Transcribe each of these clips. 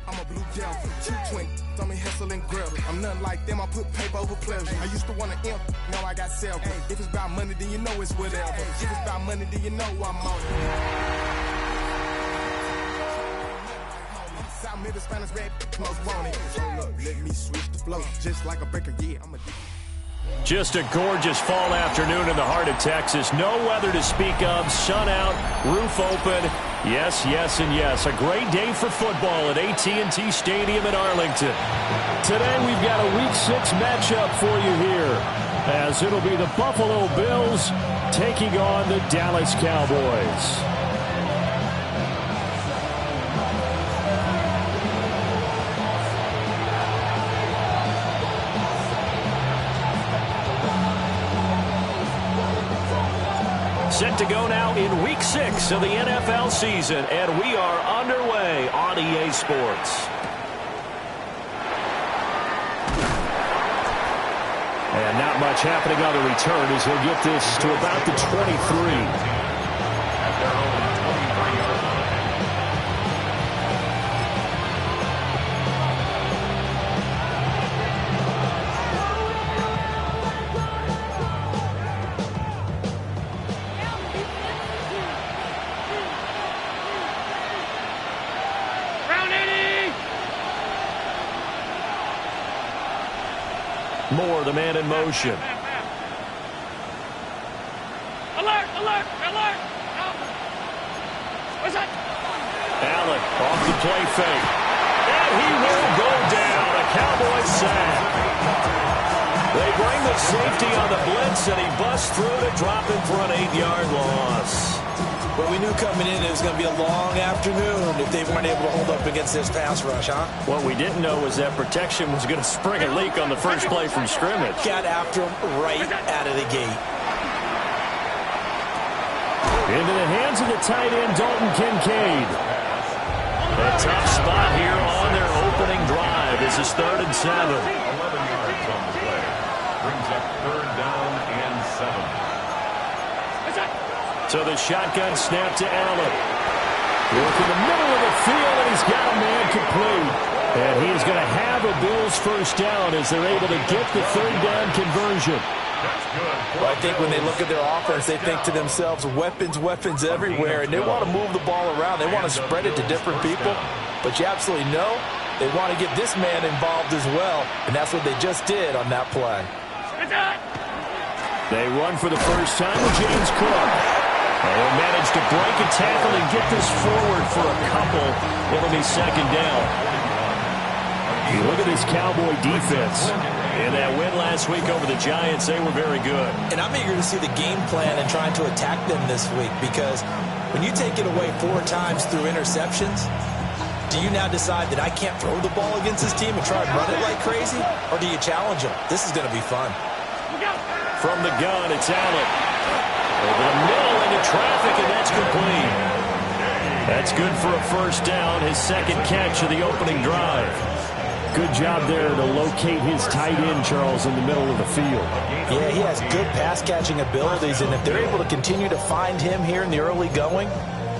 I'm a blue devil, 220, thumb and hustle and grab. I'm nothing like them, I put paper over pleasure. I used to want to imp, now I got several. If it's about money, then you know it's whatever. If it's about money, then you know I'm on it. South Middle Spanish red, most wanted. Hold up, let me switch the flow, just like a breaker, yeah, I'm a Just a gorgeous fall afternoon in the heart of Texas. No weather to speak of. Sun out, roof open. Yes, yes, and yes. A great day for football at AT&T Stadium in Arlington. Today we've got a Week 6 matchup for you here, as it'll be the Buffalo Bills taking on the Dallas Cowboys. Set to go now in Week 6 of the NFL season, and we are underway on EA Sports. And not much happening on the return as he'll get this to about the 23. Moore, the man in motion. Alert, alert, alert. What's that? Allen off the play fake. And he will go down. A Cowboys sack. They bring the safety on the blitz, and he busts through to drop him for an 8-yard loss. Well, we knew coming in it was going to be a long afternoon if they weren't able to hold up against this pass rush, huh? What we didn't know was that protection was going to spring a leak on the first play from scrimmage. Got after him right out of the gate. Into the hands of the tight end, Dalton Kincaid. A tough spot here on their opening drive. This is 3rd and 7. 11 yards on the play. Brings up 3rd down and 7. So the shotgun snap to Allen. Look in the middle of the field, and he's got a man complete. And he is going to have a Bills first down as they're able to get the 3rd down conversion. Well, I think when they look at their offense, they think to themselves, weapons, weapons everywhere, and they want to move the ball around. They want to spread it to different people. But you absolutely know they want to get this man involved as well, and that's what they just did on that play. They run for the first time with James Cook. They'll manage to break a tackle and get this forward for a couple. It'll be 2nd down. You look at this Cowboy defense. In that win last week over the Giants, they were very good. And I'm eager to see the game plan and trying to attack them this week, because when you take it away 4 times through interceptions, do you now decide that I can't throw the ball against this team and try and run it like crazy? Or do you challenge them? This is going to be fun. From the gun, it's Allen. Over the middle into traffic, and that's complete. That's good for a first down, his 2nd catch of the opening drive. Good job there to locate his tight end, Charles, in the middle of the field. Yeah, he has good pass-catching abilities, and if they're able to continue to find him here in the early going,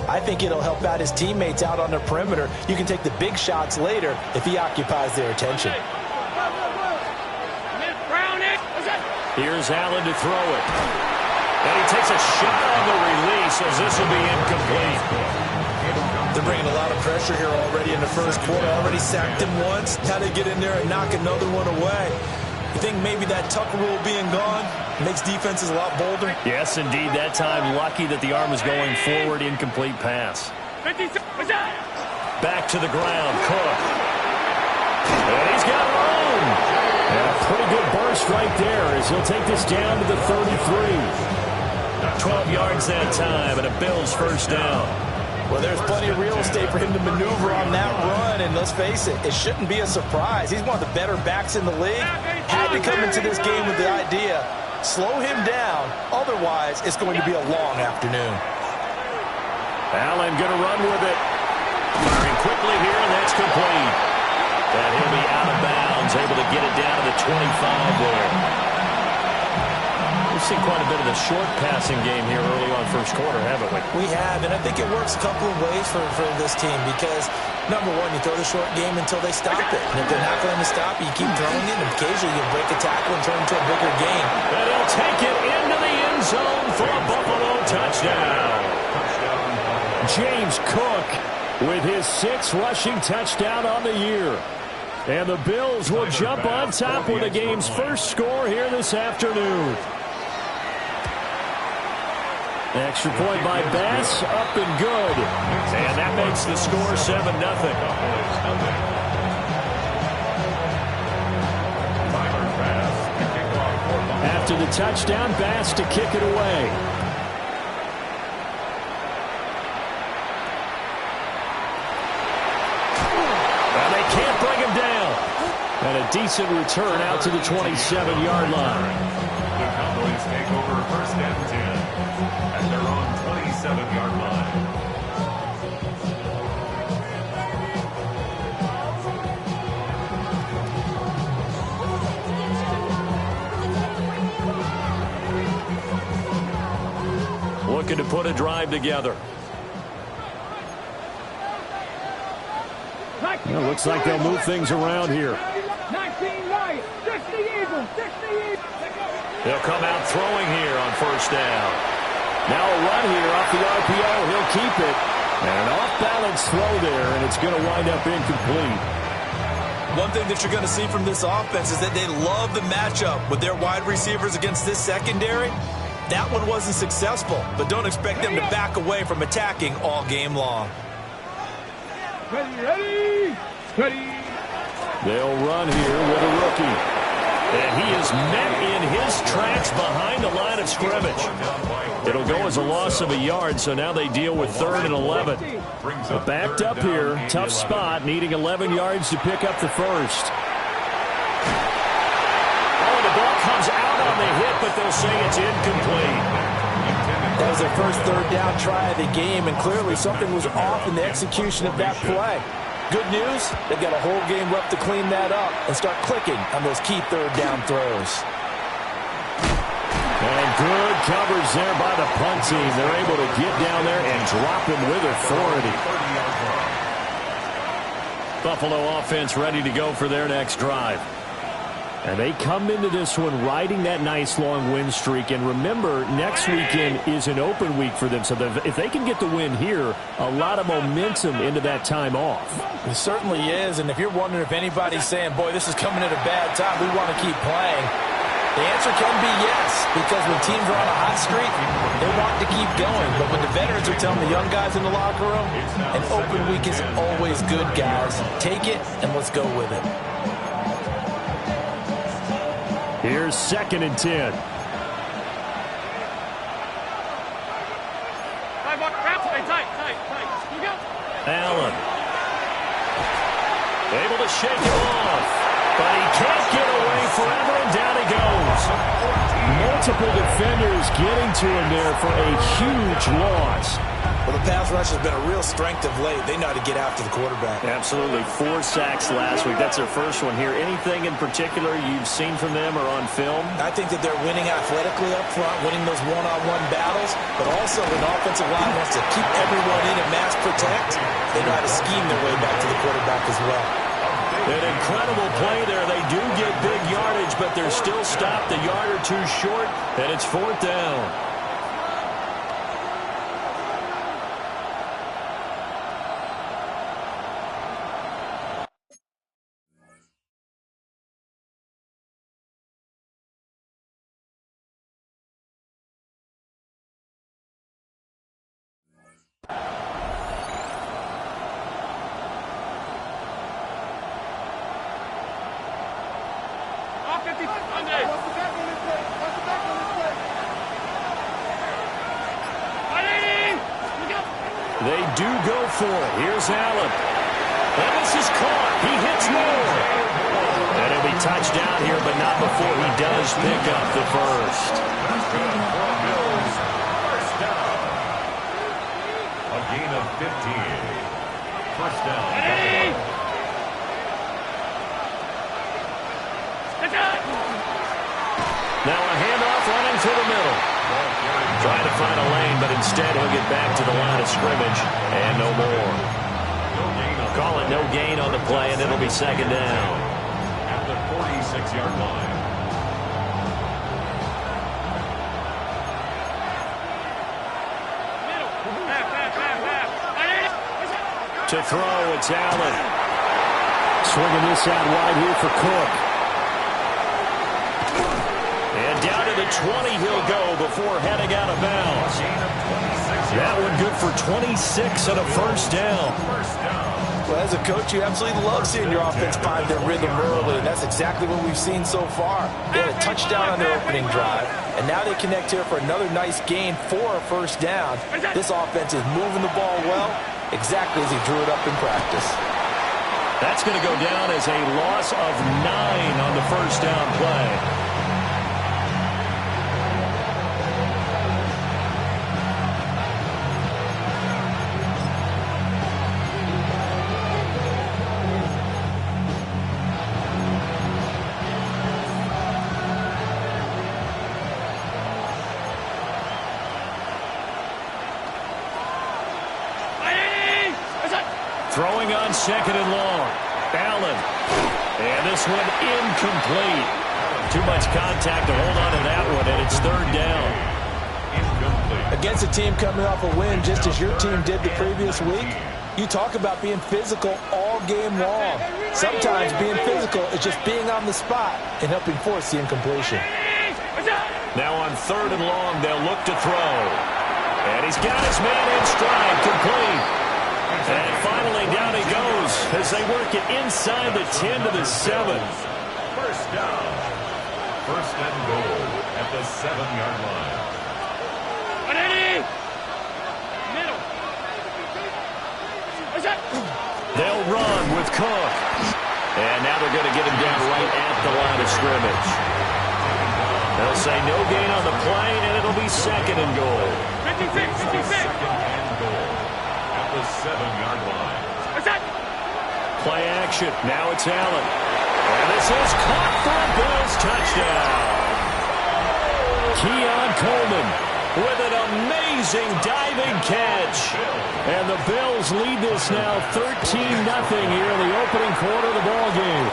I think it'll help out his teammates out on the perimeter. You can take the big shots later if he occupies their attention. Here's Allen to throw it. And he takes a shot on the release as this will be incomplete. They're bringing a lot of pressure here already in the first quarter. Already sacked him once. How to get in there and knock another one away. You think maybe that tuck rule being gone makes defenses a lot bolder? Yes, indeed. That time, lucky that the arm was going forward. Incomplete pass. Back to the ground. Cook. And he's got room. And a pretty good burst right there as he'll take this down to the 33. 12 yards that time, and a Bills first down. Well, there's plenty of real estate for him to maneuver on that run, and let's face it, it shouldn't be a surprise. He's one of the better backs in the league. Had to come into this game with the idea, slow him down, otherwise it's going to be a long afternoon. Allen going to run with it. Firing quickly here, and that's complete. And he'll be out of bounds, able to get it down to the 25 there. We've seen quite a bit of the short passing game here early on first quarter, haven't we? We have, and I think it works a couple of ways for this team because, number one, you throw the short game until they stop it. And if they're not going to stop it, you keep throwing it, and occasionally you break a tackle and turn it into a bigger game. And he'll take it into the end zone for a Buffalo touchdown. James Cook with his 6th rushing touchdown on the year. And the Bills will jump on top with the game's first score here this afternoon. Extra point by Bass, up and good. And that makes the score 7-0. After the touchdown, Bass to kick it away. And they can't bring him down. And a decent return out to the 27-yard line. The Cowboys take over first and 10 at their own 27-yard line. Looking to put a drive together. Well, looks like they'll move things around here. 19 Lions, 60 Eagles, 60 Eagles. They'll come out throwing here on first down. Now a run here off the RPO. He'll keep it. And an off-balance throw there, and it's going to wind up incomplete. One thing that you're going to see from this offense is that they love the matchup with their wide receivers against this secondary. That one wasn't successful, but don't expect them to back away from attacking all game long. Ready, ready. They'll run here with a rookie. And he is met in his tracks behind the line of scrimmage. It'll go as a loss of a yard, so now they deal with 3rd and 11. But backed up here, tough spot, needing 11 yards to pick up the first. Oh, the ball comes out on the hit, but they'll say it's incomplete. That was their first 3rd down try of the game, and clearly something was off in the execution of that play. Good news, they've got a whole game left to clean that up and start clicking on those key 3rd down throws. And good coverage there by the punt team. They're able to get down there and drop him with authority. Buffalo offense ready to go for their next drive. And they come into this one riding that nice long win streak. And remember, next weekend is an open week for them. So if they can get the win here, a lot of momentum into that time off. It certainly is. And if you're wondering if anybody's saying, boy, this is coming at a bad time, we want to keep playing, the answer can be yes. Because when teams are on a hot streak, they want to keep going. But when the veterans are telling the young guys in the locker room, an open week is always good, guys. Take it and let's go with it. Here's 2nd and 10. Tight, tight. You go. Allen. Able to shake him off. But he can't get away forever, and down he goes. Multiple defenders getting to him there for a huge loss. Well, the pass rush has been a real strength of late. They know how to get after the quarterback. Absolutely. 4 sacks last week. That's their first one here. Anything in particular you've seen from them or on film? I think that they're winning athletically up front, winning those one-on-one battles, but also an offensive line wants to keep everyone in and mass protect. They know how to scheme their way back to the quarterback as well. An incredible play there. They do get big yardage, but they're still stopped a yard or 2 short, and it's 4th down. They do go for it. Here's Allen. And this is caught. He hits more. And it'll be touchdown here, but not before he does pick up the first. First down. A gain of 15. First down. Now a handoff running for the middle. Trying to find a lane, but instead he'll get back to the line of scrimmage. And no more. Call it no gain on the play, and it'll be second down. At the 46-yard line. To throw, it's Allen. Swinging this out wide here for Cook. And down to the 20 he'll go before heading out of bounds. That one good for 26 and a first down. Well, as a coach, you absolutely love seeing your offense find their rhythm early, and that's exactly what we've seen so far. They had a touchdown on their opening drive, and now they connect here for another nice gain for a first down. This offense is moving the ball well, exactly as he drew it up in practice. That's going to go down as a loss of 9 on the first down play. Throwing on second and long. Allen. And this one incomplete. Too much contact to hold on to that one, and it's third down. Incomplete. Against a team coming off a win just as your team did the previous week, you talk about being physical all game long. Sometimes being physical is just being on the spot and helping force the incompletion. Now on third and long, they'll look to throw. And he's got his man in stride, complete. And finally down he goes as they work it inside the 10 to the 7. First down. First and goal at the 7-yard line. Middle. They'll run with Cook. And now they're going to get him down right at the line of scrimmage. They'll say no gain on the play, and it'll be second and goal. 56. Second and goal. The 7-yard line. Play action. Now it's Allen. And this is caught for a Bills touchdown. Keon Coleman with an amazing diving catch. And the Bills lead this now 13-0 here in the opening quarter of the ball game.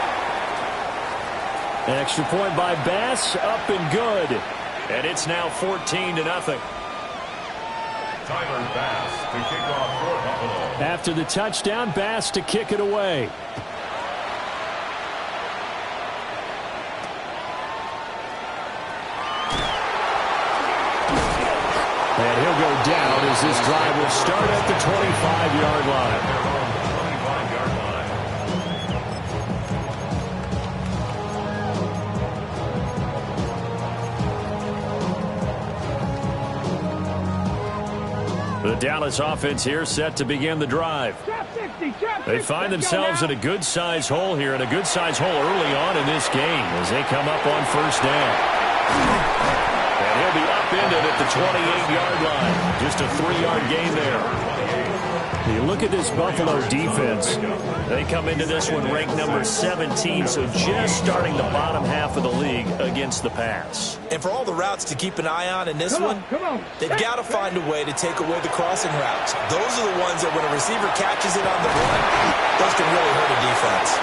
Extra point by Bass, up and good. And it's now 14-0. Tyler Bass to kick off for Buffalo. After the touchdown, Bass to kick it away. And he'll go down as this drive will start at the 25-yard line. The Dallas offense here set to begin the drive. They find themselves in a good-sized hole here, and a good-sized hole early on in this game as they come up on first down. And he'll be upended at the 28-yard line. Just a 3-yard gain there. You look at this Buffalo defense. They come into this one ranked number 17, so just starting the bottom half of the league against the pass. And for all the routes to keep an eye on in this one, they've got to find a way to take away the crossing routes. Those are the ones that when a receiver catches it on the run, those can really hurt a defense.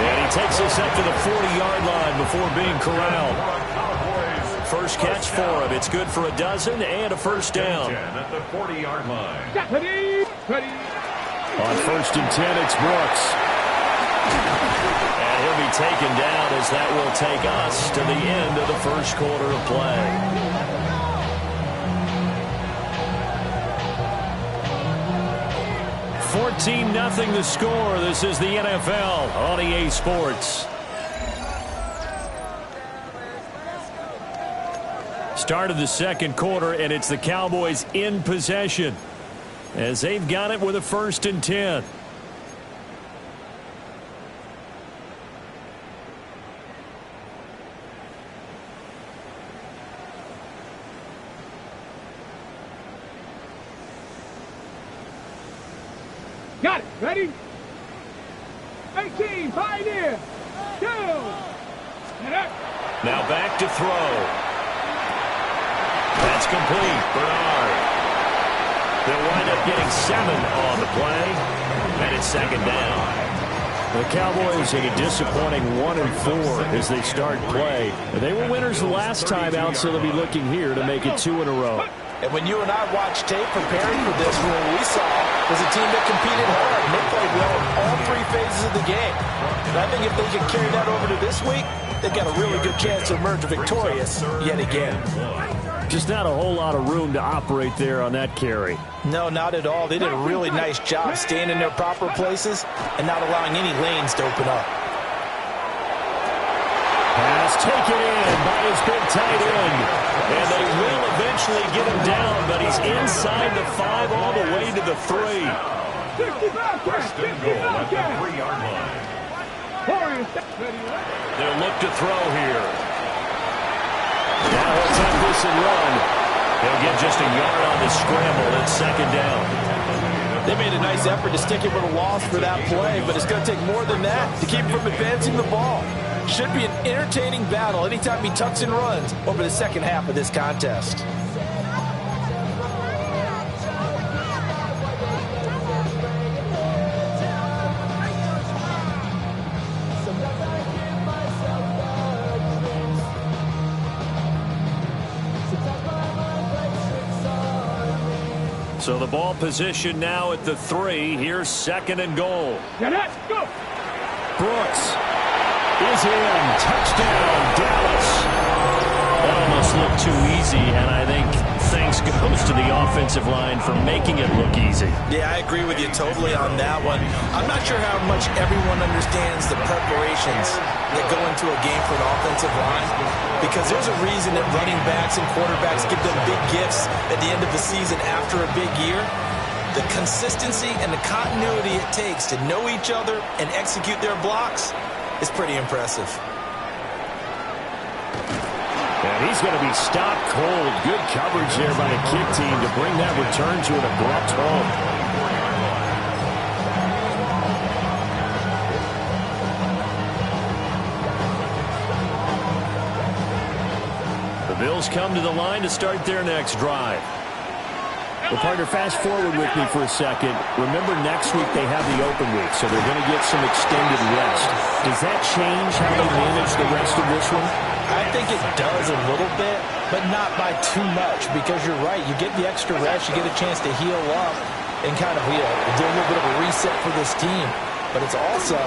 And he takes this up to the 40-yard line before being corralled. First catch for him. It's good for a dozen and a first down. At the 40-yard line. On first and 10, it's Brooks. And he'll be taken down as that will take us to the end of the first quarter of play. $14-0 the score. This is the NFL on EA Sports. Start of the second quarter, and it's the Cowboys in possession as they've got it with a first and 10. Got it. Ready? 18. Pioneer. 2. Now back to throw. That's complete. Bernard. They'll wind up getting 7 on the play, and it's second down. The Cowboys in a disappointing 1-4 as they start play. They were winners the last time out, so they'll be looking here to make it 2 in a row. And when you and I watched tape preparing for this, what we saw was a team that competed hard. And they played well in all 3 phases of the game. And I think if they can carry that over to this week, they've got a really good chance to emerge victorious yet again. Just not a whole lot of room to operate there on that carry. No, not at all. They did a really nice job staying in their proper places and not allowing any lanes to open up. Pass taken in by his big tight end. And they will eventually get him down, but he's inside the 5 all the way to the 3. First and goal at the 3-yard line. They'll look to throw here. Now he'll take this and run. He'll get just a yard on the scramble. It's second down. They made a nice effort to stick him with a loss for that play, but it's going to take more than that to keep him from advancing the ball. Should be an entertaining battle anytime he tucks and runs over the second half of this contest. So the ball position now at the 3. Here's second and goal. Go. Brooks is in. Touchdown, Dallas. That almost looked too easy, and I think thanks goes to the offensive line for making it look easy. Yeah, I agree with you totally on that one. I'm not sure how much everyone understands the preparations that go into a game for an offensive line, because there's a reason that running backs and quarterbacks give them big gifts at the end of the season after a big year. The consistency and the continuity it takes to know each other and execute their blocks is pretty impressive. And he's going to be stopped cold. Good coverage there by the kick team to bring that return to an abrupt halt. The Bills come to the line to start their next drive. Well, partner, fast forward with me for a second. Remember, next week they have the open week, so they're going to get some extended rest. Does that change how they manage the rest of this one? I think it does a little bit, but not by too much, because you're right. You get the extra rest, you get a chance to heal up and kind of do a little bit of a reset for this team. But it's also...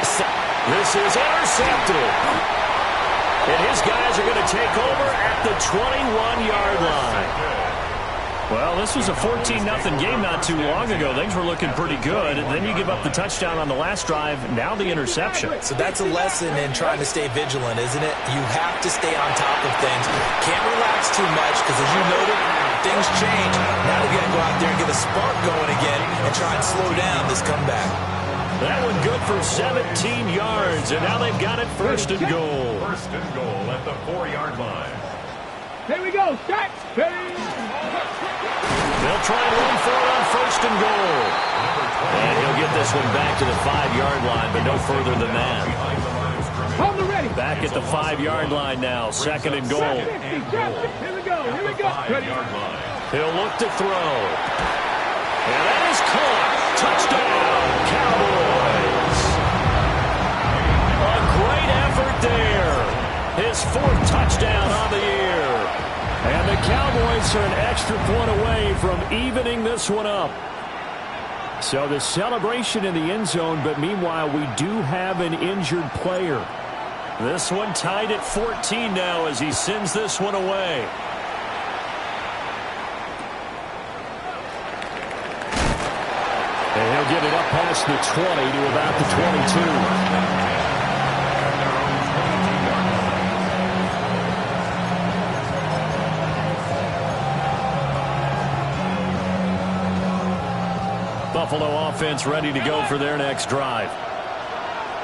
This is intercepted. And his guys are going to take over at the 21-yard line. Well, this was a 14-0 game not too long ago. Things were looking pretty good. And then you give up the touchdown on the last drive, now the interception. So that's a lesson in trying to stay vigilant, isn't it? You have to stay on top of things. Can't relax too much, because as you noted, things change. Now they've got to go out there and get a spark going again and try and slow down this comeback. That one good for 17 yards, and now they've got it first and goal. First and goal at the 4-yard line. Here we go. Start. They'll try and run for it on first and goal. And he'll get this one back to the 5-yard line, but no further than that. Hold the ready. Back at the 5-yard line now, second and goal. Here we go. Here we go. He'll look to throw. And that is caught. Touchdown, Cowboys. A great effort there. His 4th touchdown on the year. And the Cowboys are an extra point away from evening this one up. So the celebration in the end zone, but meanwhile we do have an injured player. This one tied at 14 now as he sends this one away. And he'll get it up past the 20 to about the 22. Buffalo offense ready to go for their next drive.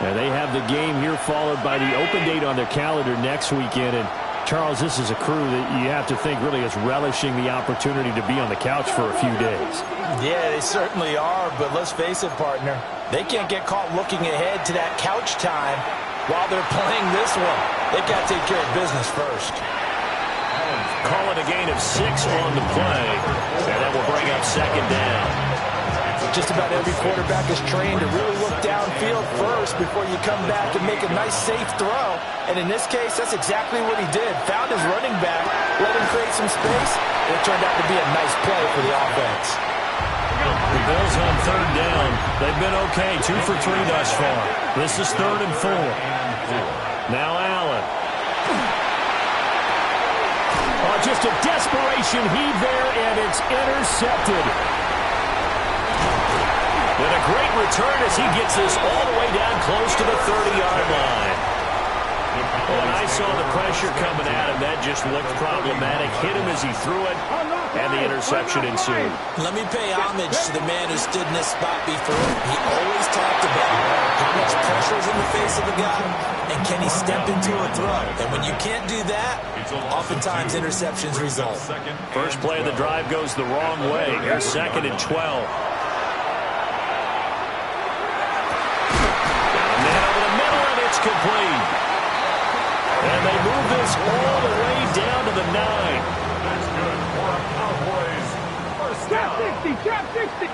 And they have the game here followed by the open date on their calendar next weekend. And Charles, this is a crew that you have to think really is relishing the opportunity to be on the couch for a few days. Yeah, they certainly are, but let's face it, partner. They can't get caught looking ahead to that couch time while they're playing this one. They've got to take care of business first. Call it a gain of 6 on the play. And that will bring up second down. Just about every quarterback is trained to really look downfield first before you come back and make a nice, safe throw. And in this case, that's exactly what he did. Found his running back, let him create some space, and it turned out to be a nice play for the offense. The Bills on third down. They've been okay, 2 for 3 thus far. This is 3rd and 4. Now Allen. Oh, just a desperation heave there, and it's intercepted. And a great return as he gets this all the way down close to the 30-yard line. When I saw the pressure coming at him, that just looked problematic. Hit him as he threw it, and the interception ensued. Let me pay homage to the man who stood in this spot before. He always talked about how much pressure is in the face of a guy, and can he step into a throw? And when you can't do that, oftentimes interceptions result. First play of the drive goes the wrong way. Here's 2nd and 12. It's complete. And they move this all the way down to the 9. That's good for Cowboys. First down. Trap 60.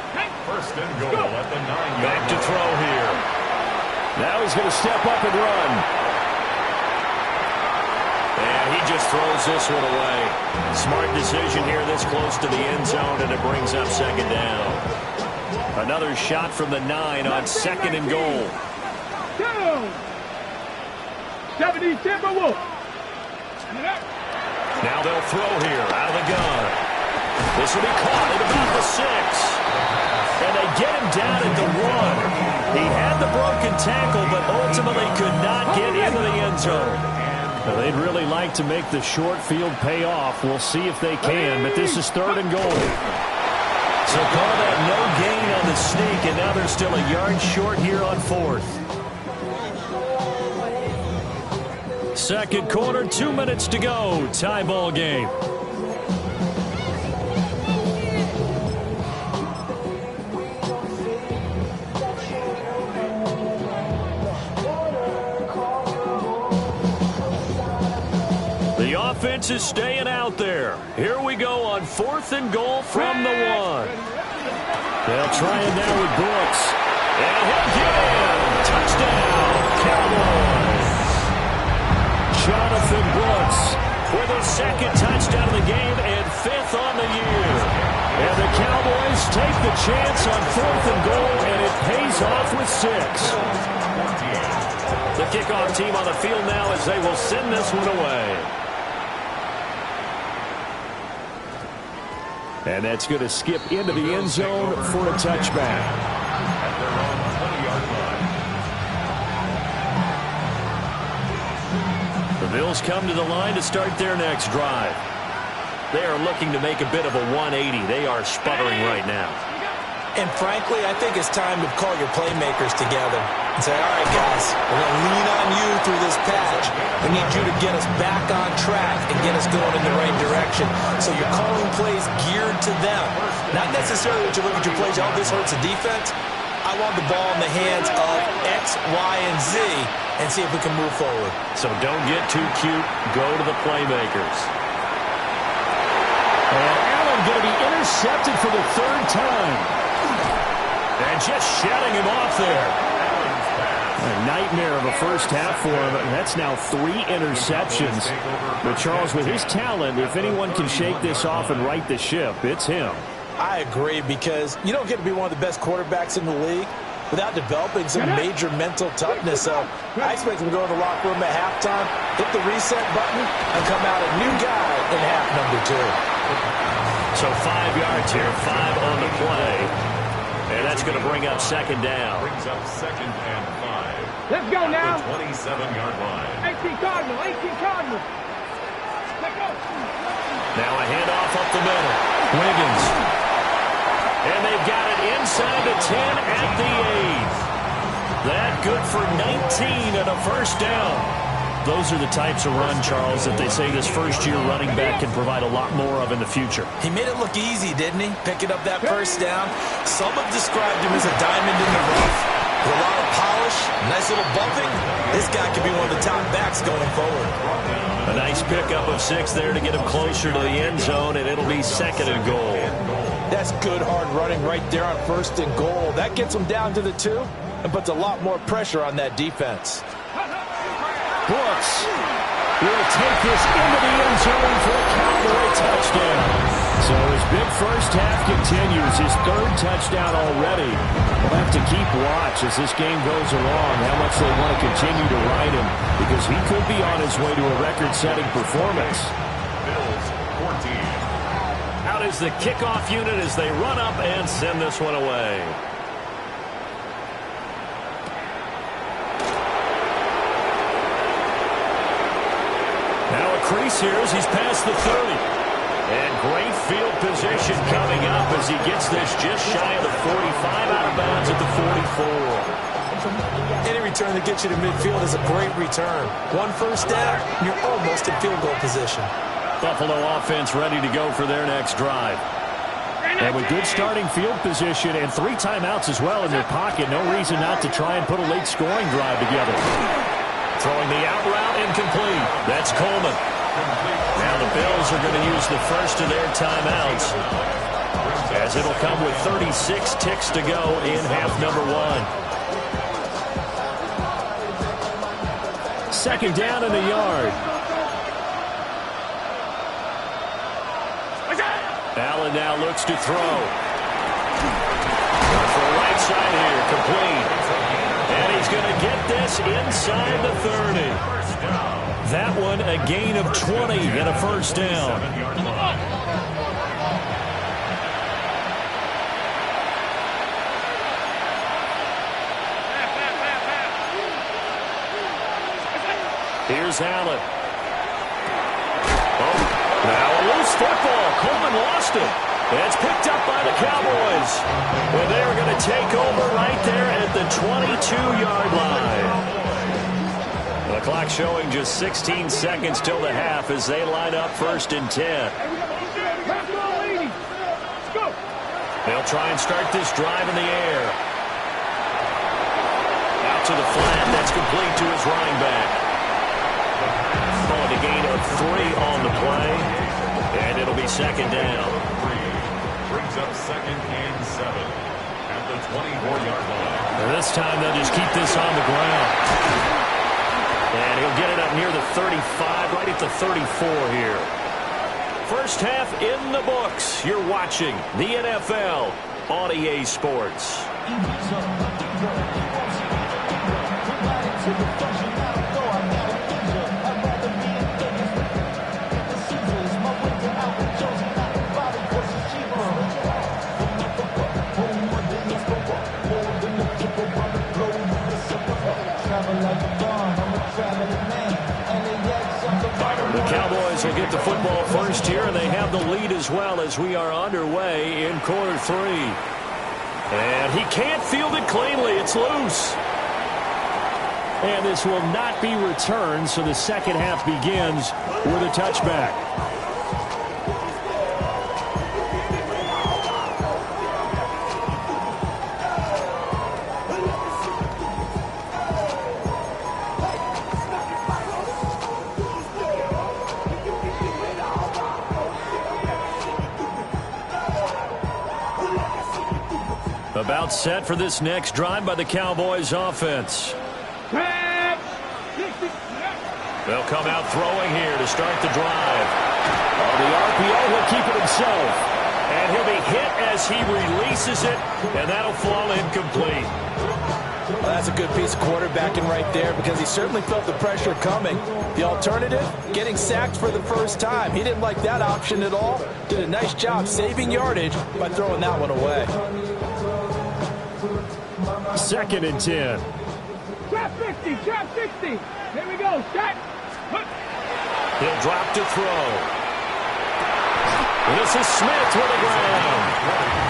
First and goal at the 9-yard line. Back to throw here. Now he's going to step up and run. And he just throws this one away. Smart decision here this close to the end zone, and it brings up second down. Another shot from the 9 on 2nd and goal. 70 Timberwolves. Now they'll throw here out of the gun. This will be caught at about the 6. And they get him down at the 1. He had the broken tackle, but ultimately could not get into the end zone. Now, they'd really like to make the short field pay off. We'll see if they can, but this is 3rd and goal. So call that no gain on the sneak, and now they're still a yard short here on 4th. Second quarter, 2 minutes to go. Tie ball game. The offense is staying out there. Here we go on 4th and goal from the 1. They'll try it now with Brooks. And he'll get in. Touchdown, Cowboys. Jonathan Brooks with his 2nd touchdown of the game and 5th on the year. And the Cowboys take the chance on 4th and goal, and it pays off with 6. The kickoff team on the field now as they will send this one away. And that's going to skip into the end zone for a touchback. At their own 20-yard line. The Bills come to the line to start their next drive. They are looking to make a bit of a 180. They are sputtering right now. And frankly, I think it's time to call your playmakers together and say, all right, guys, we're going to lean on you through this patch. We need you to get us back on track and get us going in the right direction. So you're calling plays geared to them. Not necessarily that you look at your plays, oh, this hurts the defense. I want the ball in the hands of X, Y, and Z and see if we can move forward. So don't get too cute. Go to the playmakers. And Allen going to be intercepted for the 3rd time. And just shutting him off there. A nightmare of a first half for him. That's now 3 interceptions. But Charles, with his talent, if anyone can shake this off and right the ship, it's him. I agree, because you don't get to be one of the best quarterbacks in the league without developing some major mental toughness. So I expect him to go in the locker room at halftime, hit the reset button, and come out a new guy in half number 2. So 5 yards here, 5 on the play. And that's going to bring up second down. Brings up 2nd and 5. Let's go now. 27-yard line. 18 Cardinals. 18 Cardinals. Let's go. Now a handoff up the middle. Wiggins. And they've got it inside the 10 at the 8. That good for 19 and a first down. Those are the types of run, Charles, that they say this first-year running back can provide a lot more of in the future. He made it look easy, didn't he? Picking up that first down. Some have described him as a diamond in the rough. With a lot of polish, nice little bumping. This guy could be one of the top backs going forward. A nice pickup of 6 there to get him closer to the end zone, and it'll be 2nd and goal. That's good hard running right there on 1st and goal. That gets him down to the 2 and puts a lot more pressure on that defense. Brooks will take this into the end zone for a Cowboy touchdown. So his big first half continues, his 3rd touchdown already. We'll have to keep watch as this game goes along, how much they want to continue to ride him, because he could be on his way to a record-setting performance. Bills 14. Out is the kickoff unit as they run up and send this one away. Now a crease here as he's past the 30. And great field position coming up as he gets this just shy of the 45, out of bounds at the 44. Any return that gets you to midfield is a great return. 1 first down, you're almost in field goal position. Buffalo offense ready to go for their next drive. And with good starting field position and 3 timeouts as well in their pocket, no reason not to try and put a late scoring drive together. Throwing the out route incomplete. That's Coleman. Now the Bills are going to use the first of their timeouts, as it'll come with 36 ticks to go in half number 1. 2nd down and a yard. Allen now looks to throw. For the right side here, complete. And he's going to get this inside the 30. That one a gain of 20 and a first down. Here's Allen. Oh, now a loose football. Coleman lost it. It's picked up by the Cowboys. Well, they're going to take over right there at the 22-yard line. The clock showing just 16 seconds till the half as they line up 1st and 10. They'll try and start this drive in the air. Out to the flat. That's complete to his running back. Calling a gain of 3 on the play. And it'll be 2nd down. Brings up 2nd and 7 at the 24-yard line. And this time they'll just keep this on the ground. And he'll get it up near the 35, right at the 34 here. First half in the books. You're watching the NFL on EA Sports. The Cowboys will get the football first here, and they have the lead as well as we are underway in quarter 3. And he can't field it cleanly. It's loose. And this will not be returned, so the second half begins with a touchback. About set for this next drive by the Cowboys offense. They'll come out throwing here to start the drive. On the RPO, he'll keep it himself. And he'll be hit as he releases it, and that'll fall incomplete. Well, that's a good piece of quarterbacking right there because he certainly felt the pressure coming. The alternative, getting sacked for the first time. He didn't like that option at all. Did a nice job saving yardage by throwing that one away. 2nd and 10. Trap 50, trap 60. Here we go, set. He'll drop to throw. This is Smith with the ground.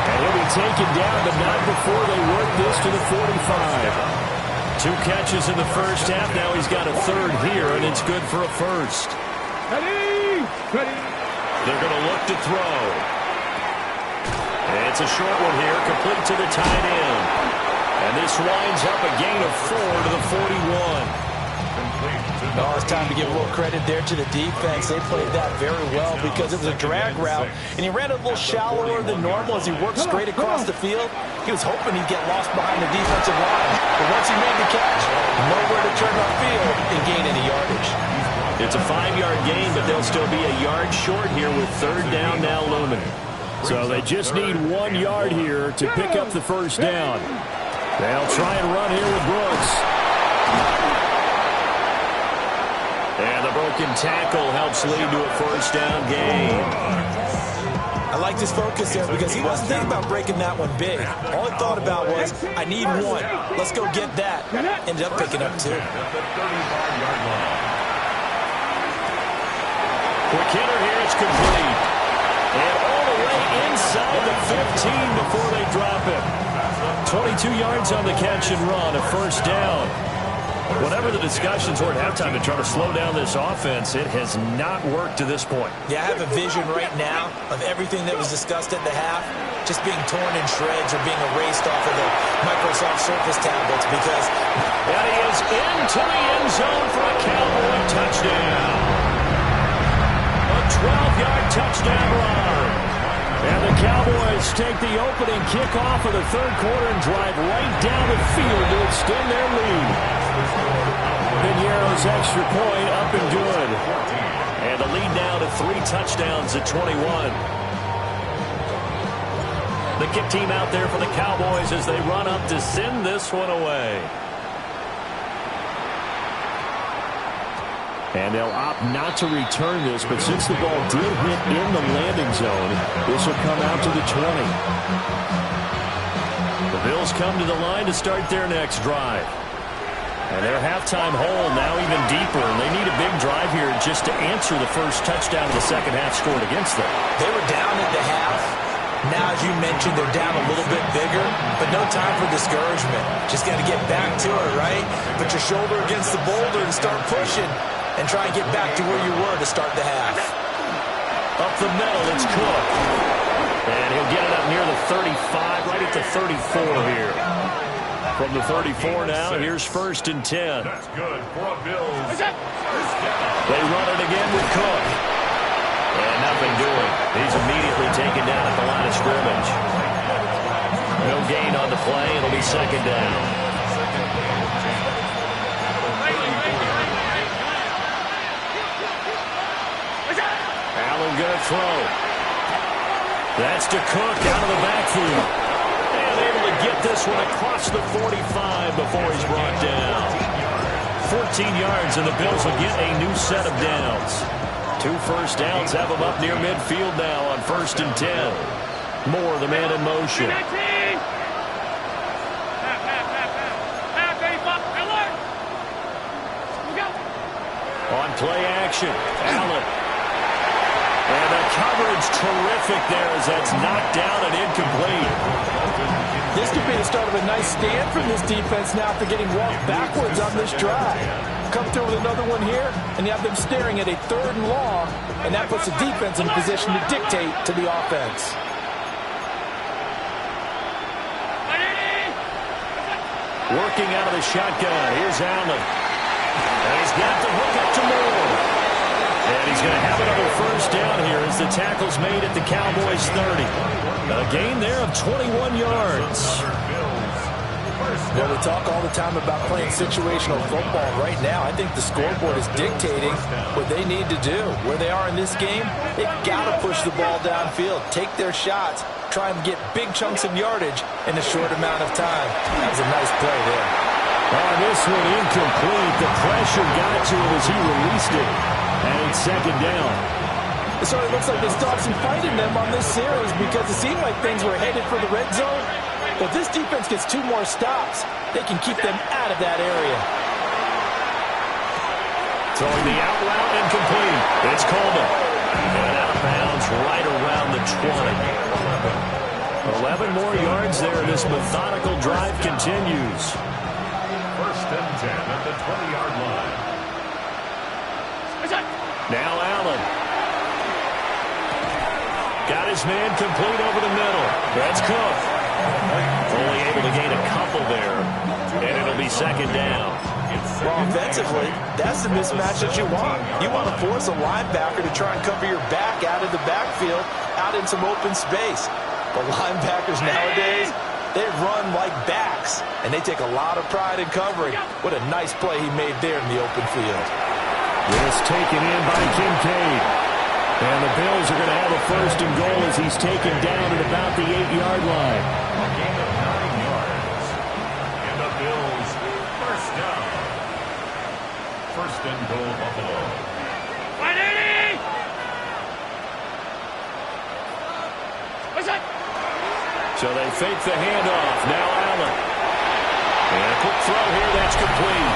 And he'll be taken down, but not before they work this to the 45. 2 catches in the first half. Now he's got a 3rd here, and it's good for a first. Ready, ready. They're going to look to throw. And it's a short one here, complete to the tight end. And this winds up a gain of 4 to the 41. Oh, it's time to give a little credit there to the defense. They played that very well because it was a drag route, and he ran a little shallower than normal as he worked straight across the field. He was hoping he'd get lost behind the defensive line, but once he made the catch, nowhere to turn upfield and gain any yardage. It's a 5-yard gain, but they'll still be a yard short here with third down now looming. So they just need 1 yard here to pick up the first down. They'll try and run here with Brooks. And the broken tackle helps lead to a first down gain. I liked his focus there because he wasn't thinking about breaking that one big. All he thought about was, I need 1. Let's go get that. Ended up picking up 2. Quick hitter here, it's complete. And all the way inside the 15 before they drop it. 22 yards on the catch and run, a first down. Whatever the discussions were at halftime to try to slow down this offense, it has not worked to this point. Yeah, I have a vision right now of everything that was discussed at the half just being torn in shreds or being erased off of the Microsoft Surface tablets because... And he is into the end zone for a Cowboy touchdown. A 12-yard touchdown run. And the Cowboys take the opening kickoff of the third quarter and drive right down the field to extend their lead. Piñeiro's extra point up and good. And the lead now to 3 touchdowns at 21. The kick team out there for the Cowboys as they run up to send this one away. And they'll opt not to return this, but since the ball did hit in the landing zone, this will come out to the 20. The Bills come to the line to start their next drive. And their halftime hole now even deeper, and they need a big drive here just to answer the first touchdown of the second half scored against them. They were down at the half. Now, as you mentioned, they're down a little bit bigger, but no time for discouragement. Just got to get back to it, right? Put your shoulder against the boulder and start pushing. And try and get back to where you were to start the half. Up the middle, it's Cook. And he'll get it up near the 35, right at the 34 here. From the 34 now, here's 1st and 10. That's good for a Bills. They run it again with Cook. And nothing doing. He's immediately taken down at the line of scrimmage. No gain on the play. It'll be second down. Going to throw. That's to Cook out of the backfield. And able to get this one across the 45 before he's brought down. 14 yards, and the Bills will get a new set of downs. 2 first downs have them up near midfield now on 1st and 10. Moore, the man in motion. On play action, Allen. And the coverage terrific there as that's knocked down and incomplete. This could be the start of a nice stand from this defense now after getting walked backwards on this drive. Come through with another one here, and you have them staring at a 3rd and long, and that puts the defense in a position to dictate to the offense. Working out of the shotgun. Here's Allen. And he's got the hook up to Moore. And he's going to have another first down here as the tackle's made at the Cowboys 30. A gain there of 21 yards. Well, we talk all the time about playing situational football. Right now, I think the scoreboard is dictating what they need to do. Where they are in this game, they've got to push the ball downfield, take their shots, try and get big chunks of yardage in a short amount of time. That was a nice play there. On this one, incomplete. The pressure got to him as he released it. And it's second down. It sort of looks like they stopped some fight in them on this series because it seemed like things were headed for the red zone. But this defense gets 2 more stops. They can keep them out of that area. Throwing the out route incomplete. It's Coleman. And out of bounds right around the 20. 11 more yards there. This methodical drive continues. 1st and 10 at the 20-yard line. Now Allen. Got his man complete over the middle. That's Cook. Only able to gain a couple there. And it'll be second down. Well, offensively, that's the mismatch that you want. You want to force a linebacker to try and cover your back out of the backfield, out in some open space. The linebackers nowadays, they run like backs, and they take a lot of pride in covering. What a nice play he made there in the open field. This taken in by Kincaid. And the Bills are going to have a first and goal as he's taken down at about the 8-yard line. A gain of 9 yards. And the Bills first down. First and goal, Buffalo. So they fake the handoff. Now Allen. And a quick throw here. That's complete.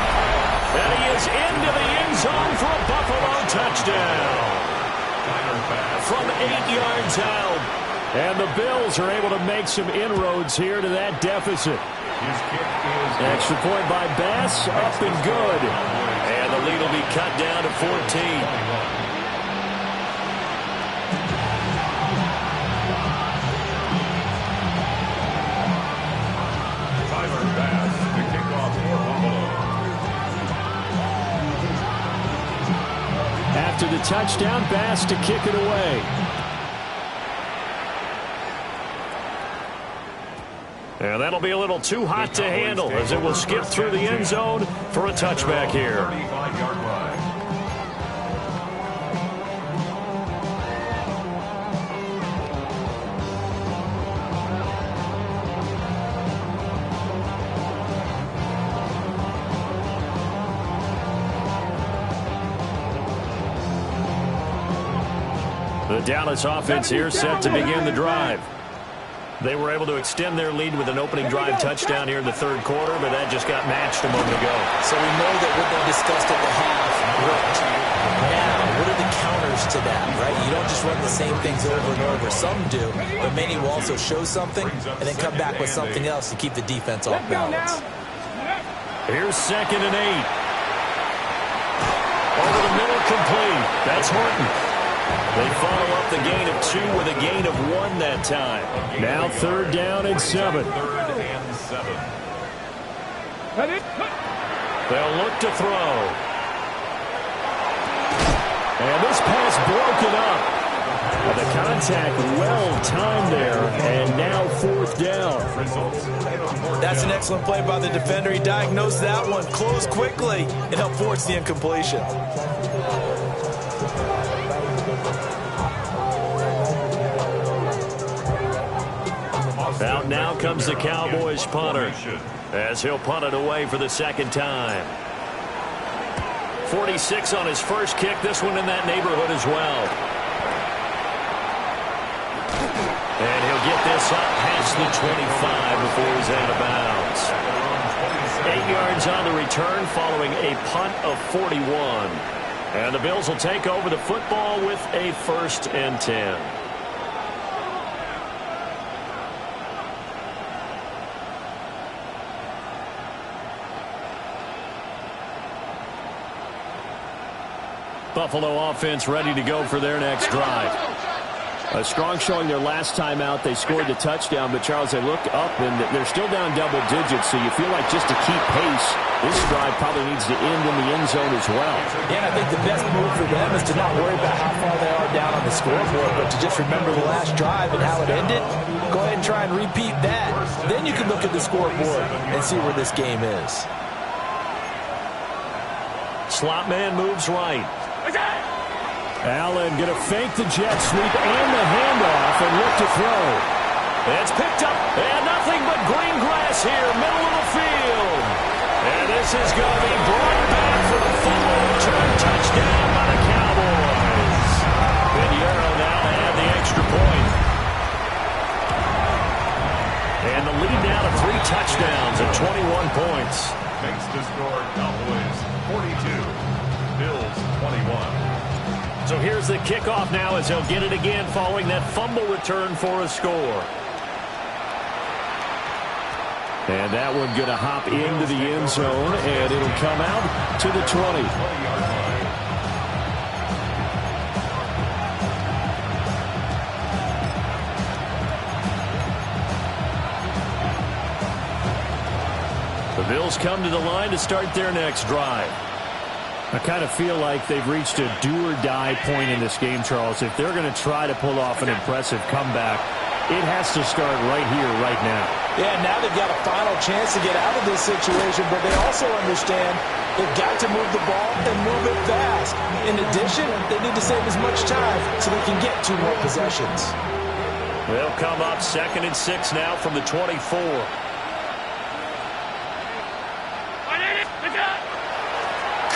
And he is into the end zone for a Buffalo touchdown. From 8 yards out. And the Bills are able to make some inroads here to that deficit. His kick is Extra point by Bass. Up and good. And the lead will be cut down to 14. After the touchdown, Bass to kick it away. And that'll be a little too hot to handle as it will skip through the end zone for a touchback here. 35-yard line. The Dallas offense here set to begin the drive. They were able to extend their lead with an opening drive touchdown here in the third quarter, but that just got matched a moment ago. So we know that what they discussed at the half worked. Now, what are the counters to that, right? You don't just run the same things over and over. Some do, but many will also show something and then come back with something else to keep the defense off balance. Here's 2nd and 8. Over the middle, complete. That's Horton. They follow up the gain of 2 with a gain of 1 that time. Now 3rd down and 7. 3rd and 7. They'll look to throw. And this pass broken up. And the contact well timed there. And now 4th down. That's an excellent play by the defender. He diagnosed that one, closed quickly, and helped force the incompletion. Out now comes the Cowboys punter as he'll punt it away for the 2nd time. 46 on his first kick. This one in that neighborhood as well. And he'll get this up past the 25 before he's out of bounds. 8 yards on the return following a punt of 41. And the Bills will take over the football with a 1st and 10. Buffalo offense ready to go for their next drive. A strong showing their last time out. They scored the touchdown, but Charles, they looked up and they're still down double digits, so you feel like just to keep pace, this drive probably needs to end in the end zone as well. Yeah, and I think the best move for them is to not worry about how far they are down on the scoreboard, but to just remember the last drive and how it ended. Go ahead and try and repeat that. Then you can look at the scoreboard and see where this game is. Slot man moves right. Allen going to fake the jet sweep and the handoff and look to throw. It's picked up, and nothing but green grass here, middle of the field. And this is going to be brought back for the fumble return touchdown by the Cowboys. Pinheiro now to add the extra point. And the lead now to 3 touchdowns and 21 points. Makes the score Cowboys 42, Bills 21. So here's the kickoff now as they'll get it again following that fumble return for a score. And that one going to hop into the end zone, and it'll come out to the 20. The Bills come to the line to start their next drive. I kind of feel like they've reached a do-or-die point in this game, Charles. If they're going to try to pull off an impressive comeback, it has to start right here, right now. Yeah, now they've got a final chance to get out of this situation, but they also understand they've got to move the ball and move it fast. In addition, they need to save as much time so they can get 2 more possessions. They'll come up 2nd and 6 now from the 24.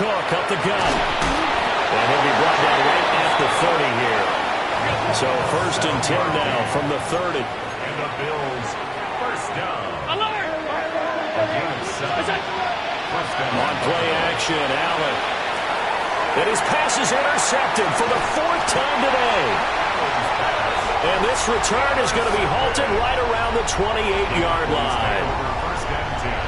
Cook up the gut. And he'll be brought down right at the 30 here. So 1st and 10 now from the 30. And the Bills, first down. Alert! First down. On play action, Allen. And his pass is intercepted for the 4th time today. And this return is going to be halted right around the 28-yard line.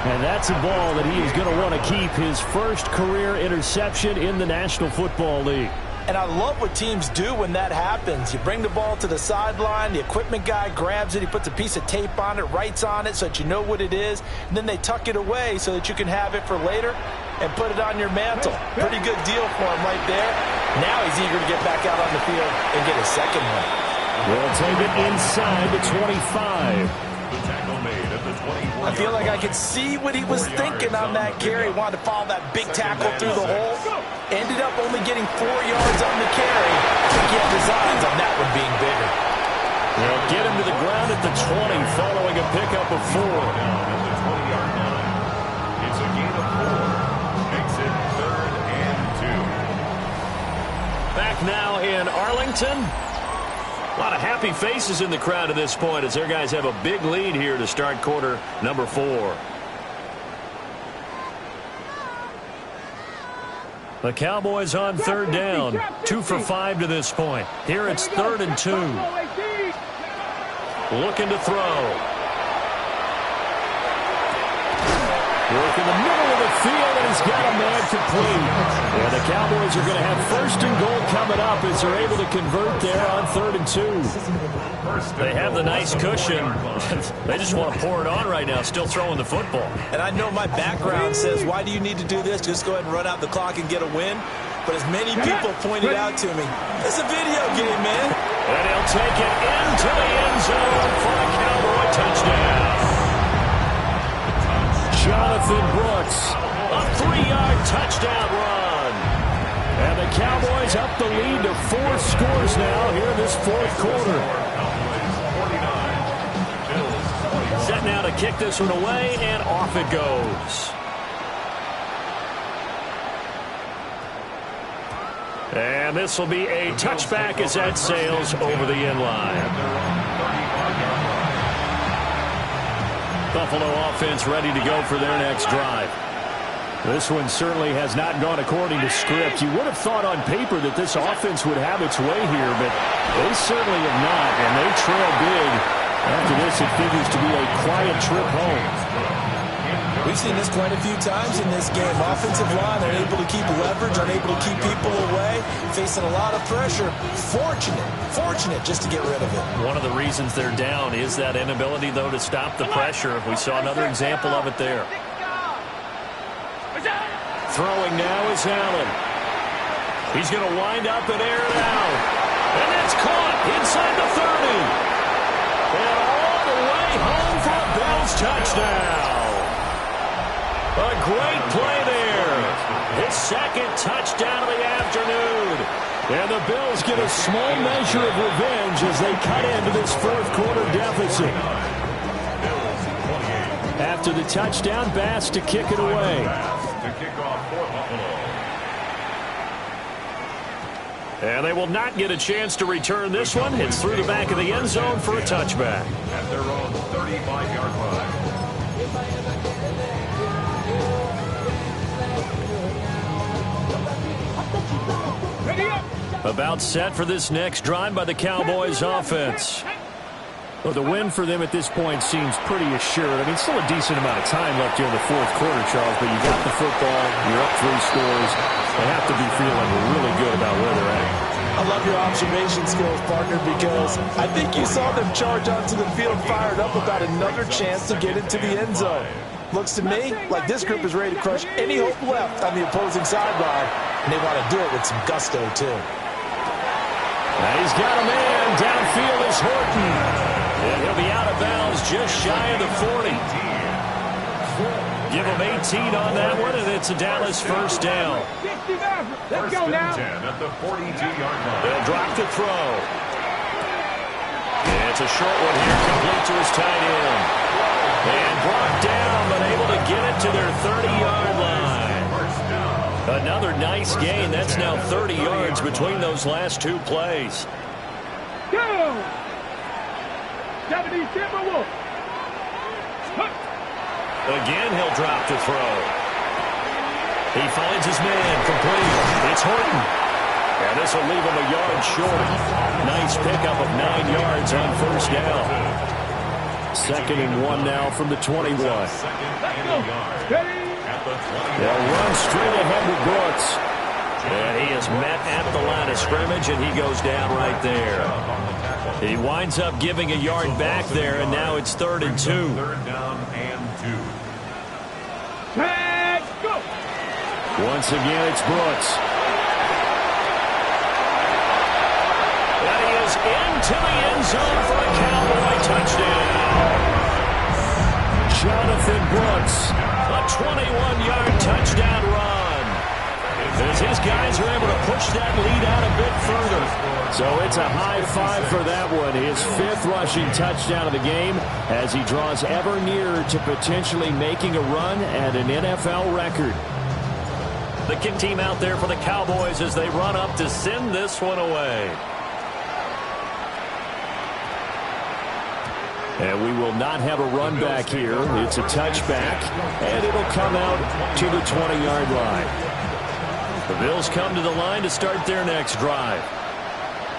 And that's a ball that he is going to want to keep, his first career interception in the National Football League. And I love what teams do when that happens. You bring the ball to the sideline, the equipment guy grabs it, he puts a piece of tape on it, writes on it so that you know what it is, and then they tuck it away so that you can have it for later and put it on your mantle. Pretty good deal for him right there. Now he's eager to get back out on the field and get his second one. They'll take it inside the 25. The tackle made at the 21. I feel like I could see what he was thinking on that carry. He wanted to follow that big tackle through the hole. Ended up only getting 4 yards on the carry. I think he had designs on that one being bigger. They'll get him to the ground at the 20 following a pickup of 4. Down at the 20-yard line. It's a gain of 4. Makes it 3rd and 2. Back now in Arlington. A lot of happy faces in the crowd at this point as their guys have a big lead here to start quarter number 4. The Cowboys on 3rd down. 2 for 5 to this point. Here it's 3rd and 2. Looking to throw. Work in the middle of the field, and he's got a man complete. And the Cowboys are going to have 1st and goal coming up as they're able to convert there on 3rd and 2. They have the nice cushion. They just want to pour it on right now, still throwing the football. And I know my background says, why do you need to do this? Just go ahead and run out the clock and get a win. But as many people pointed out to me, it's a video game, man. And he'll take it into the end zone for a Cowboy touchdown. Jonathan Brooks, a 3-yard touchdown run. And the Cowboys up the lead to 4 scores now here in this 4th quarter. Set now to kick this one away, and off it goes. And this will be a touchback as that sails over the end line. Buffalo offense ready to go for their next drive. This one certainly has not gone according to script. You would have thought on paper that this offense would have its way here, but they certainly have not, and they trail big. After this, it figures to be a quiet trip home. We've seen this quite a few times in this game. Offensive line unable to keep leverage, unable to keep people away, facing a lot of pressure. Fortunate just to get rid of it. One of the reasons they're down is that inability, though, to stop the pressure. We saw another example of it there. Throwing now is Allen. He's going to wind up and air it out. And that's caught inside the 30. And all the way home for a Bills touchdown. A great play there. His 2nd touchdown of the afternoon. And the Bills get a small measure of revenge as they cut into this 4th quarter deficit. After the touchdown, Bass to kick it away. And they will not get a chance to return this one. It's through the back of the end zone for a touchback. At their own 35-yard line. About set for this next drive by the Cowboys offense. Well, the win for them at this point seems pretty assured. I mean, still a decent amount of time left here in the 4th quarter, Charles, but you got the football, you're up 3 scores. They have to be feeling really good about where they're at. I love your observation skills, partner, because I think you saw them charge onto the field fired up about another chance to get into the end zone. Looks to me like this group is ready to crush any hope left on the opposing sideline, and they want to do it with some gusto, too. Now he's got a man. Downfield is Horton. And he'll be out of bounds just shy of the 40. Give him 18 on that one, and it's a Dallas first down. Let's go now. 10 at the 42-yard line. They'll drop the throw. It's a short one here, complete to his tight end. And brought down, but able to get it to their 30-yard line. Another nice gain. That's now 30 yards between those last two plays. Go! 70 Timberwolves. Again, he'll drop the throw. He finds his man, complete. It's Horton. And this will leave him a yard short. Nice pickup of 9 yards on first down. 2nd and 1 now from the 21. Let's go. They'll run straight ahead with Brooks. And he is met at the line of scrimmage, and he goes down right there. He winds up giving a yard back there, and now it's 3rd and 2. 3rd down and 2. Let's go. Once again, it's Brooks. And he is into the end zone for a Cowboy touchdown. Jonathan Brooks, a 21-yard touchdown run. As his guys are able to push that lead out a bit further. So it's a high five for that one. His 5th rushing touchdown of the game as he draws ever nearer to potentially making a run at an NFL record. The kick team out there for the Cowboys as they run up to send this one away. And we will not have a run back here. It's a touchback, and it'll come out to the 20-yard line. The Bills come to the line to start their next drive.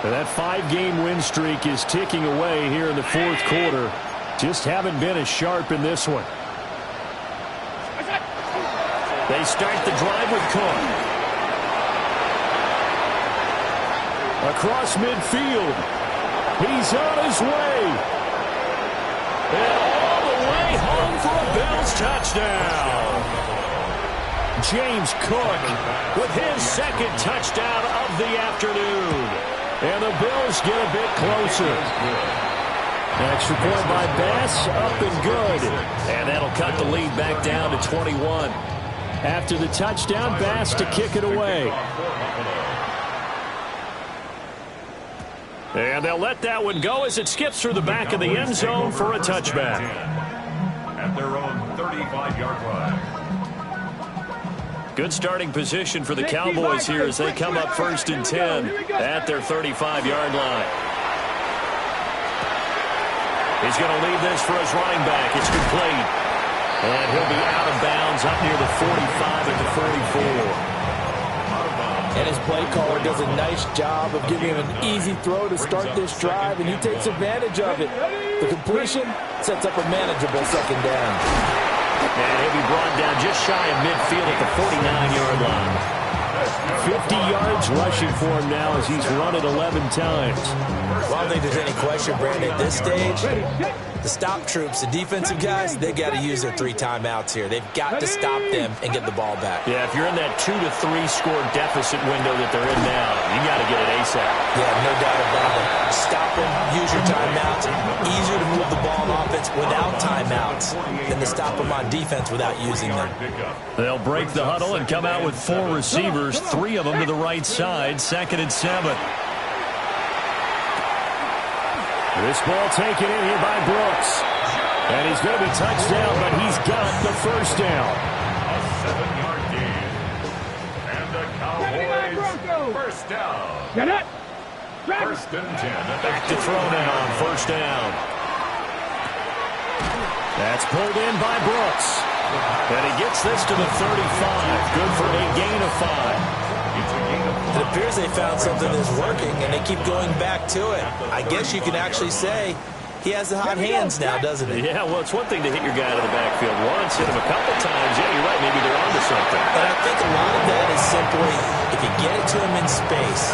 And that 5-game win streak is ticking away here in the 4th quarter. Just haven't been as sharp in this one. They start the drive with Cook. Across midfield. He's on his way. And all the way home for a Bills touchdown. James Cook with his 2nd touchdown of the afternoon. And the Bills get a bit closer. Extra point by Bass, up and good. And that'll cut the lead back down to 21. After the touchdown, Bass to kick it away. And they'll let that one go as it skips through the back of the end zone for a touchback. At their own 35-yard line. Good starting position for the Cowboys here as they come up 1st and 10 at their 35-yard line. He's going to leave this for his running back. It's complete. And he'll be out of bounds up near the 45 at the 44. And his play caller does a nice job of giving him an easy throw to start this drive, and he takes advantage of it. The completion sets up a manageable 2nd down. And he'll be brought down just shy of midfield at the 49-yard line. 50 yards rushing for him now as he's run it 11 times. Well, I don't think there's any question, Brandon, at this stage, the stop troops, the defensive guys, they got to use their 3 timeouts here. They've got to stop them and get the ball back. Yeah, if you're in that 2 to 3 score deficit window that they're in now, you got to get it ASAP. Yeah, no doubt about it. Stop them, use your timeouts. Easier to move the ball on offense without timeouts than to stop them on defense without using them. They'll break the huddle and come out with 4 receivers, 3 of them to the right side, 2nd and 7. This ball taken in here by Brooks. And he's going to be touched down, but he's got the first down. A 7-yard gain. And the Cowboys first down. Get it. 1st and 10. Back to throw now on first down. That's pulled in by Brooks. And he gets this to the 35. Good for a gain of 5. It appears they found something that's working, and they keep going back to it. I guess you can actually say he has the hot hands now, doesn't he? Yeah, well, it's one thing to hit your guy out of the backfield once, hit him a couple times. Yeah, you're right. Maybe they're onto something. And I think a lot of that is simply if you get it to him in space,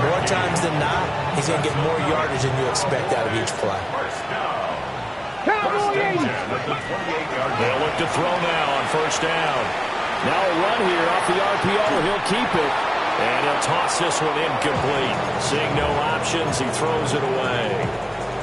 more times than not, he's going to get more yardage than you expect out of each play. First down. First and 10 at the 28-yard line. They'll look to throw now on first down. Now a run here off the RPO. He'll keep it. And he'll toss this one incomplete. Seeing no options, he throws it away.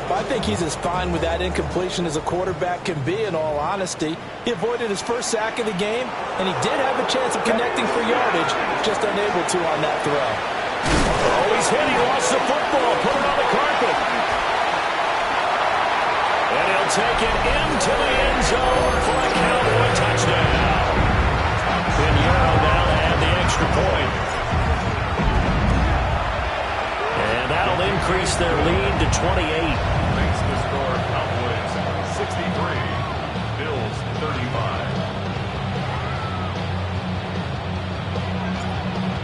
I think he's as fine with that incompletion as a quarterback can be, in all honesty. He avoided his first sack of the game, and he did have a chance of connecting for yardage, just unable to on that throw. Oh, he's hit. He lost the football. Put it on the carpet. And he'll take it into the end zone for a Cowboy touchdown. Pinheiro now to add the extra point. And that'll increase their lead to 28. Makes the score Cowboys 63, Bills 35.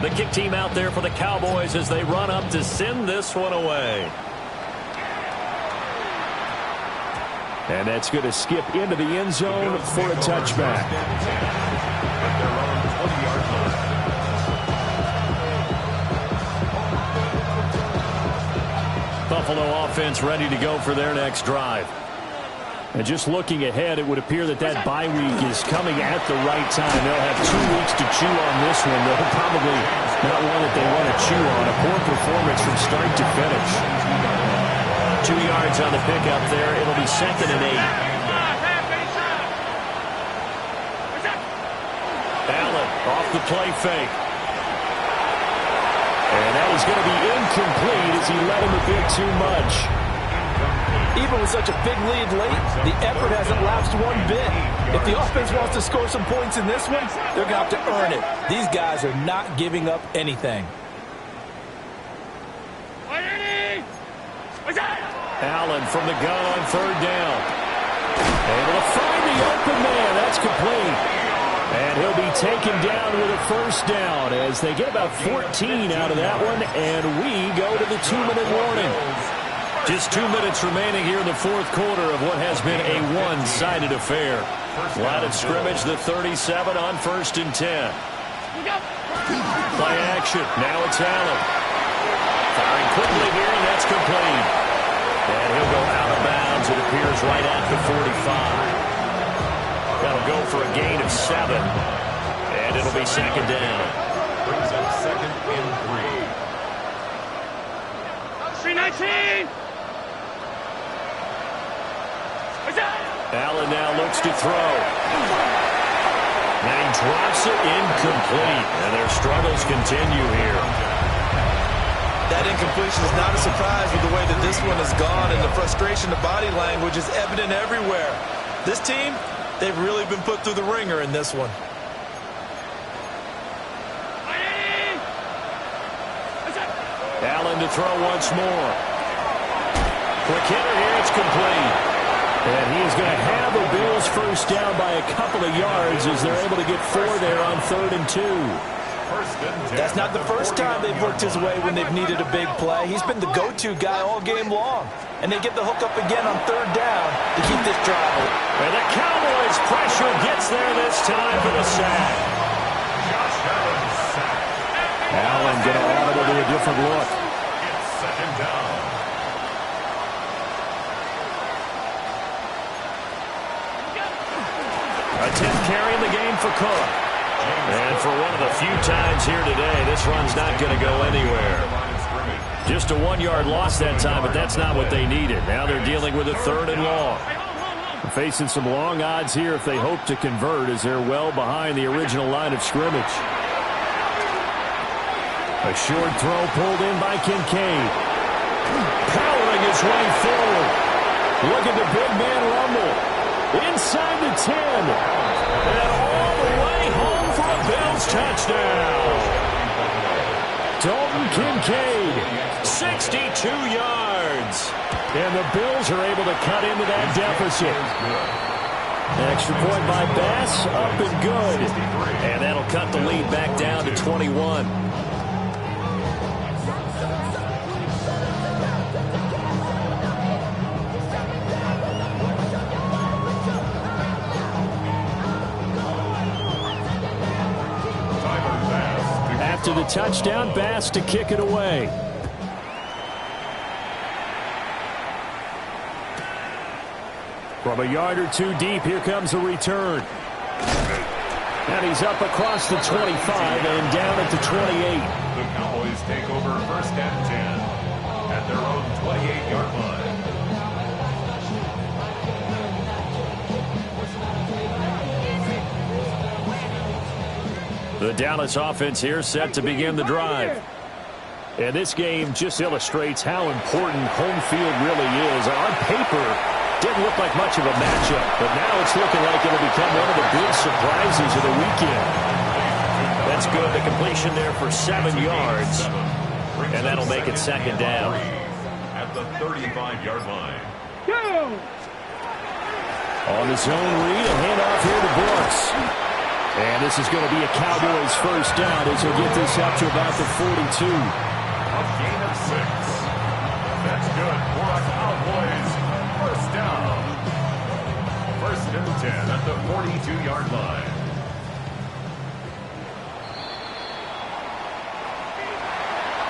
The kick team out there for the Cowboys as they run up to send this one away. And that's going to skip into the end zone for a touchback. At their own 20-yard line. Buffalo offense ready to go for their next drive. And just looking ahead, it would appear that bye week is coming at the right time. They'll have 2 weeks to chew on this one. They'll probably not one that they want to chew on. A poor performance from start to finish. 2 yards on the pickup there. It'll be 2nd and 8. Allen off the play fake. And that is going to be incomplete as he let him a bit too much. Even with such a big lead late, the effort hasn't lapsed one bit. If the offense wants to score some points in this one, they're going to have to earn it. These guys are not giving up anything. Allen from the gun on 3rd down. Able to find the open man. That's complete. And he'll be taken down with a 1st down as they get about 14 out of that one. And we go to the 2-minute warning. Just 2 minutes remaining here in the 4th quarter of what has been a one-sided affair. Line of scrimmage, the 37 on 1st and 10. Play action. Now it's Allen. Firing quickly here, and that's complete. And he'll go out of bounds, it appears, right at the 45. That'll go for a gain of 7. And it'll be 2nd down. Brings up 2nd and 3. 319! Allen now looks to throw. And he drops it incomplete. And their struggles continue here. That incompletion is not a surprise with the way that this one has gone, and the frustration, the body language is evident everywhere. This team, they've really been put through the ringer in this one. Allen to throw once more. Quick hitter here, it's complete. And he is going to have the Bills 1st down by a couple of yards as they're able to get 4 there on 3rd and 2. That's not the first time they've worked his way when they've needed a big play. He's been the go-to guy all game long. And they get the hook up again on 3rd down to keep this drive. And the Cowboys' pressure gets there this time for the sack. Allen going to audible to a different look. It's 2nd down. A 10th carry in the game for Cook. And for one of the few times here today, this run's not going to go anywhere. Just a 1-yard loss that time, but that's not what they needed. Now they're dealing with a 3rd and long. Facing some long odds here if they hope to convert, as they're well behind the original line of scrimmage. A short throw pulled in by Kincaid. Powering his way forward. Look at the big man rumble. Inside the 10. And all the way home for a Bills touchdown. Dalton Kincaid, 62 yards. And the Bills are able to cut into that deficit. Extra point by Bass, up and good. And that'll cut the lead back down to 21. After the touchdown, Bass to kick it away. From a yard or two deep, here comes the return. And he's up across the 25 and down at the 28. The Cowboys take over first and 10 at their own 28-yard line. The Dallas offense here set to begin the drive. And this game just illustrates how important home field really is. On paper, didn't look like much of a matchup, but now it's looking like it'll become one of the big surprises of the weekend. That's good. The completion there for 7 yards, and that'll make it second down. At the 35-yard line. On the zone read, a handoff here to Brooks. And this is going to be a Cowboys first down as he'll get this up to about the 42. A gain of 6. That's good for a Cowboys first down. First and 10 at the 42-yard line.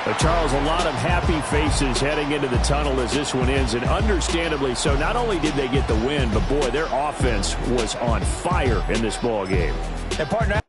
But Charles, a lot of happy faces heading into the tunnel as this one ends, and understandably so. Not only did they get the win, but boy, their offense was on fire in this ball game. And partner,